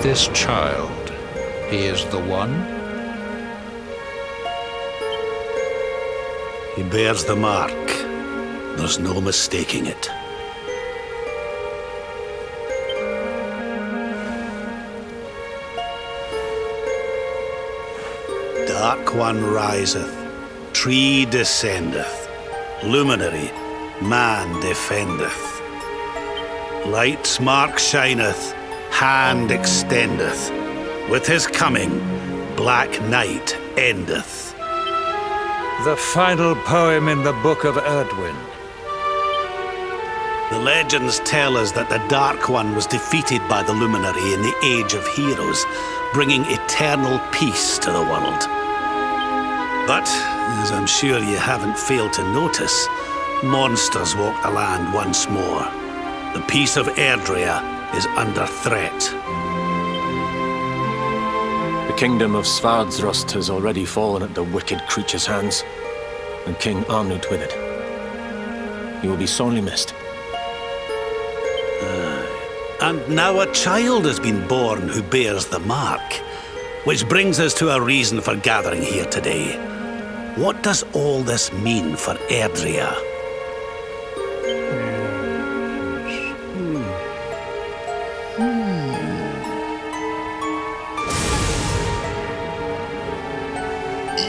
this child, he is the one? He bears the mark. There's no mistaking it. Dark One riseth, tree descendeth, luminary, man defendeth. Light's mark shineth, hand extendeth. With his coming, black night endeth. The final poem in the Book of Erdwin. The legends tell us that the Dark One was defeated by the Luminary in the Age of Heroes, bringing eternal peace to the world. But, as I'm sure you haven't failed to notice, monsters walk the land once more. The peace of Erdrea is under threat. The kingdom of Svardsrust has already fallen at the wicked creature's hands, and King Arnut with it. He will be sorely missed. And now a child has been born who bears the mark, which brings us to a reason for gathering here today. What does all this mean for Erdrea?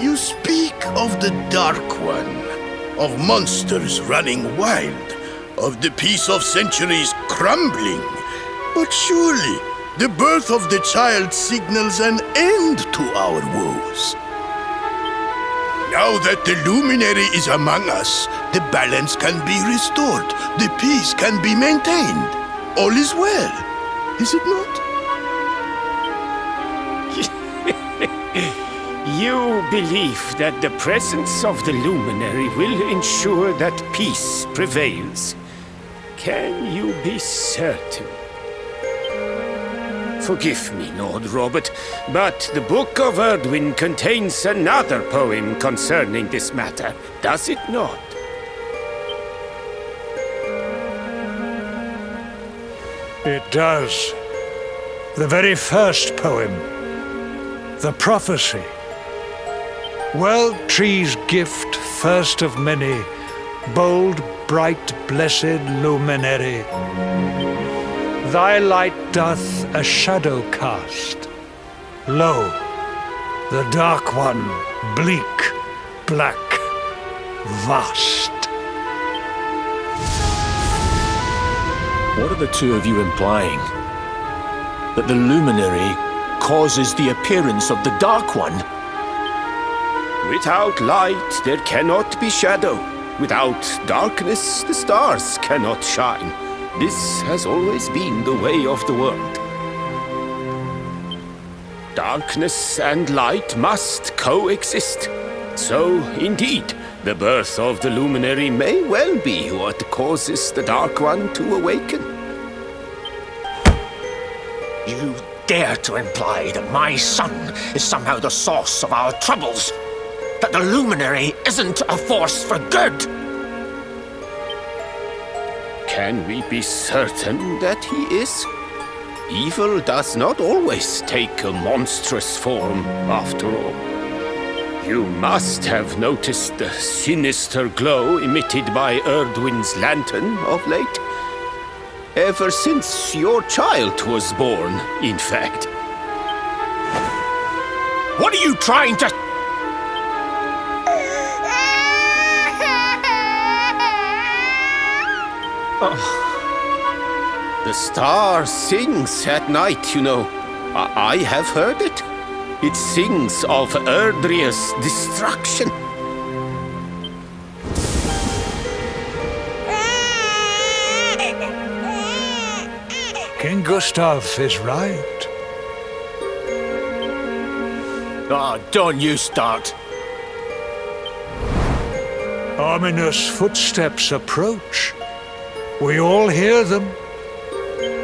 You speak of the Dark One, of monsters running wild, of the peace of centuries crumbling. But surely, the birth of the child signals an end to our woes. Now that the Luminary is among us, the balance can be restored, the peace can be maintained. All is well, is it not? You believe that the presence of the Luminary will ensure that peace prevails. Can you be certain? Forgive me, Lord Robert, but the Book of Erdwin contains another poem concerning this matter, does it not? It does. The very first poem. The prophecy. World Tree's gift, first of many, bold, bright, blessed luminary. Thy light doth a shadow cast. Lo, the Dark One, bleak, black, vast. What are the two of you implying? That the Luminary causes the appearance of the Dark One? Without light, there cannot be shadow. Without darkness, the stars cannot shine. This has always been the way of the world. Darkness and light must coexist. So, indeed, the birth of the Luminary may well be what causes the Dark One to awaken. You dare to imply that my son is somehow the source of our troubles? That the Luminary isn't a force for good? Can we be certain that he is? Evil does not always take a monstrous form, after all. You must have noticed the sinister glow emitted by Erdwin's lantern of late. Ever since your child was born, in fact. What are you trying to... The star sings at night, you know. I have heard it. It sings of Erdrea's destruction. King Gustav is right. Ah, don't you start. Ominous footsteps approach. We all hear them.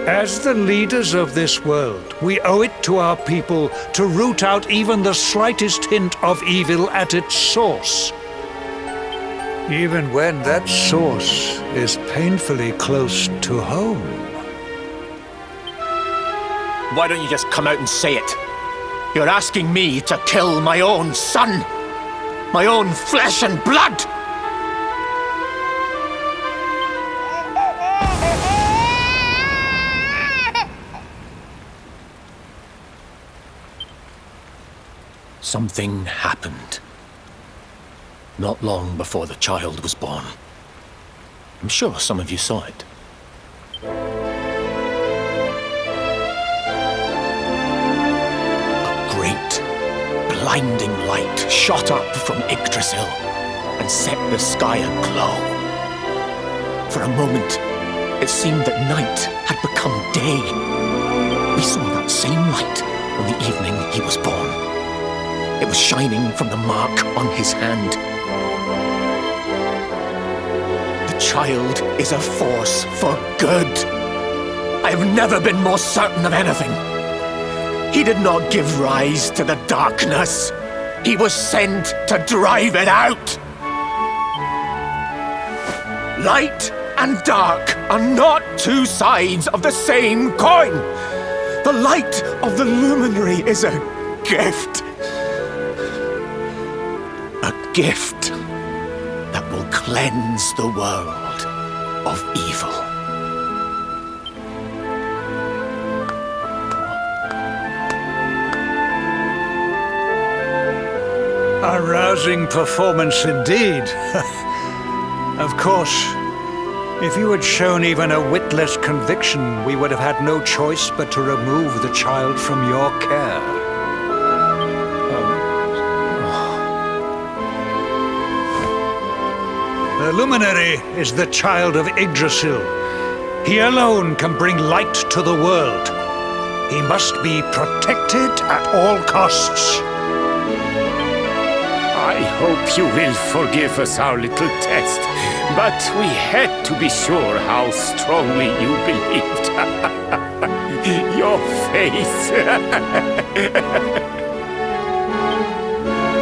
As the leaders of this world, we owe it to our people to root out even the slightest hint of evil at its source. Even when that source is painfully close to home. Why don't you just come out and say it? You're asking me to kill my own son. My own flesh and blood. Something happened. Not long before the child was born. I'm sure some of you saw it. A great, blinding light shot up from Yggdrasil and set the sky aglow. For a moment, it seemed that night had become day. We saw that same light on the evening he was born. It was shining from the mark on his hand. The child is a force for good. I have never been more certain of anything. He did not give rise to the darkness. He was sent to drive it out. Light and dark are not two sides of the same coin. The light of the luminary is a gift. A gift that will cleanse the world of evil. A rousing performance indeed. Of course, if you had shown even a whit less conviction, we would have had no choice but to remove the child from your care. The luminary is the child of Yggdrasil. He alone can bring light to the world. He must be protected at all costs. I hope you will forgive us our little test, but we had to be sure how strongly you believed. Your face.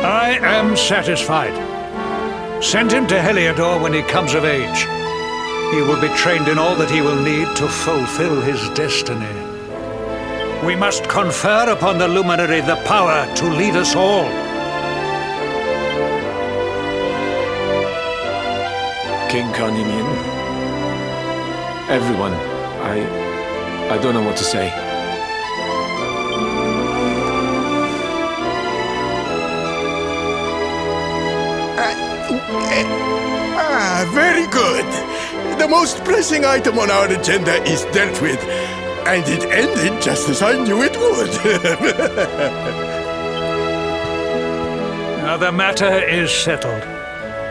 I am satisfied. Send him to Heliodor when he comes of age. He will be trained in all that he will need to fulfill his destiny. We must confer upon the luminary the power to lead us all. King Carnelian. Everyone, I don't know what to say. Very good. The most pressing item on our agenda is dealt with, and it ended just as I knew it would. Now the matter is settled.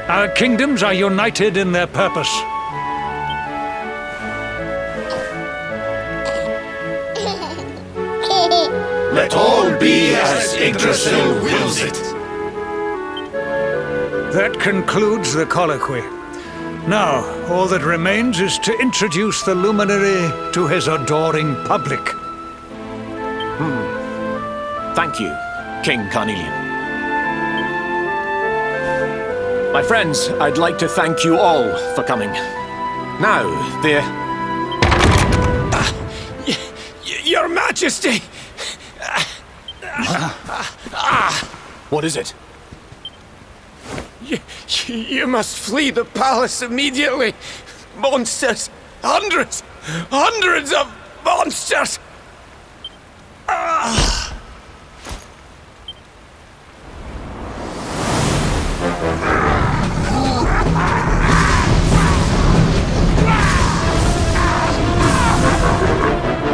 Our kingdoms are united in their purpose. Let all be as Yggdrasil wills it. That concludes the colloquy. Now, all that remains is to introduce the luminary to his adoring public. Thank you, King Carnelian. My friends, I'd like to thank you all for coming. Now, Your Majesty! what is it? You must flee the palace immediately. Monsters! Hundreds of monsters!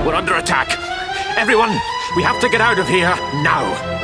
We're under attack. Everyone, we have to get out of here now.